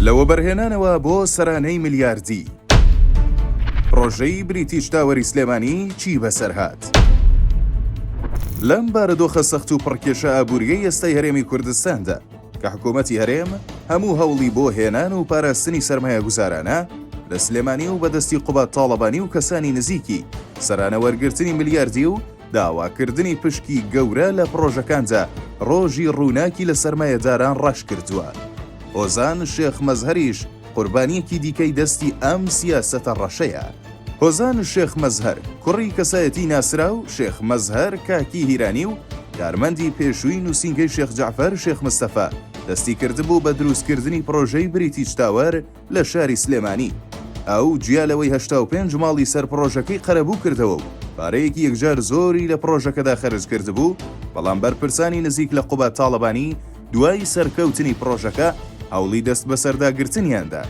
لەوە بەرهێنانەوە بۆ سەرانەی ملیاردی پرۆژەی بریتیش تاوەری سلێمانی چی بەسەر هات؟ لەم بارەدۆخە سەخت و پڕکێشە ئابووریەی ئێستای هەرێمی کوردستاندا کە حکوومەتی هەرێم هەموو هەوڵی بۆ هێنان و پاراستنی سەرمایە گوزارانە لە سلێمانی و بەدەستی قوبات تاڵەبانی و کەسانی نزیکی سەرانە وەرگرتنی ملیاردی و داواکردنی پشکی گەورە لە پرۆژەکاندا ڕۆژی ڕووناکی لە سەرمایەداران ڕەش کردووە. هۆزان شێخ مەزهەریش قوربانیەکی دیکەی دەستی ئەم سیاسەتە ڕەشەیە. هۆزان شێخ مەزهەر کوڕی کەسایەتی ناسرا و شێخ مەزهەر کاکی هیرانی و کارمەندی پێشووی نووسینگەی شێخ جەعفەر شێخ مستەفا دەستی کردبوو بە دروستکردنی پرۆژەی بریتیش تاوەر لە شاری سلێمانی. ئەو جیالەوەی 85 ماڵی سەر پرۆژەکەی قەرەبوو کردەوە و پارەیەکی یەکجار زۆری لە پرۆژەکەدا خەرج کردبوو، بەڵام بەرپرسانی نزیک لە قوبات تاڵەبانی دوای سەرکەوتنی پرۆژەکە هەوڵی دەست بەسەرداگرتنیاندا.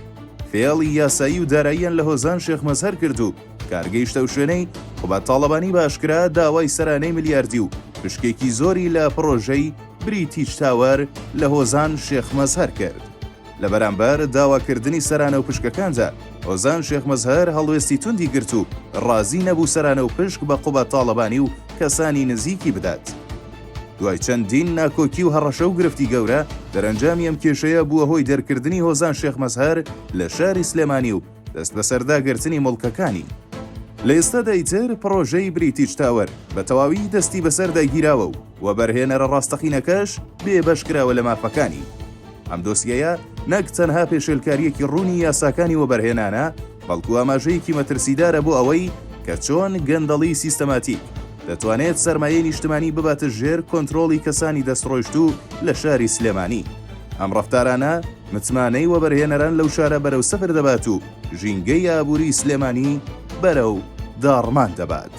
فێڵی یاسایی و داراییان لە هۆزان شێخ مەزهەر کرد و کارگەیشتە و شوێنەی قوبات تاڵەبانی باشکرا داوای سەرانەی ملیاردی و پشکێکی زۆری لە پرۆژەی بریتیش تاوەر لە هۆزان شێخ مەزهەر کرد. لە بەرامبەر داواکردنی سەرانە و پشکەکاندا هۆزان شێخ مەزهەر هەڵوێستی توندی گرت و ڕازی نەبوو سەرانە و پشک بە قوبات تاڵەبانی و کەسانی نزیکی بدات. دوای چەندین ناکۆکی و هەڕەشە و گرفتی گەورە دەرەنجامی ئەم کێشەیە بووە هۆی دەرکردنی هۆزان شێخ مەزهەر لە شاری سلێمانی و دەست بەسەرداگرتنی مڵکەکانی. لە ئێستادا ئیتر پرۆژەی بریتیش تاوەر بە تەواوی دەستی بەسەرداگیراوە و بەرهێنەرە ڕاستەقینەکەش بێبەشکراوە لە مافەکانی. ئەم دۆسیەیە نەک تەنها پێشێلکاریەکی ڕوونی یاساکانی وەبەرهێنانە، بەڵکو ئاماژەیەکی مەترسیدارە بۆ ئەوەی کە چۆن گەندەڵی سیستەماتیک دەتوانێت سەرمایەی نیشتمانی بباتە ژێر کۆنتڕۆڵی کەسانی دەستڕۆیشت و لە شاری سلێمانی. ئەم ڕەفتارانە متمانەی وەبەرهێنەران لەو شارە بەرەو سەفر دەبات و ژینگەی ئابووری سلێمانی بەرەو داڕمان دەبات.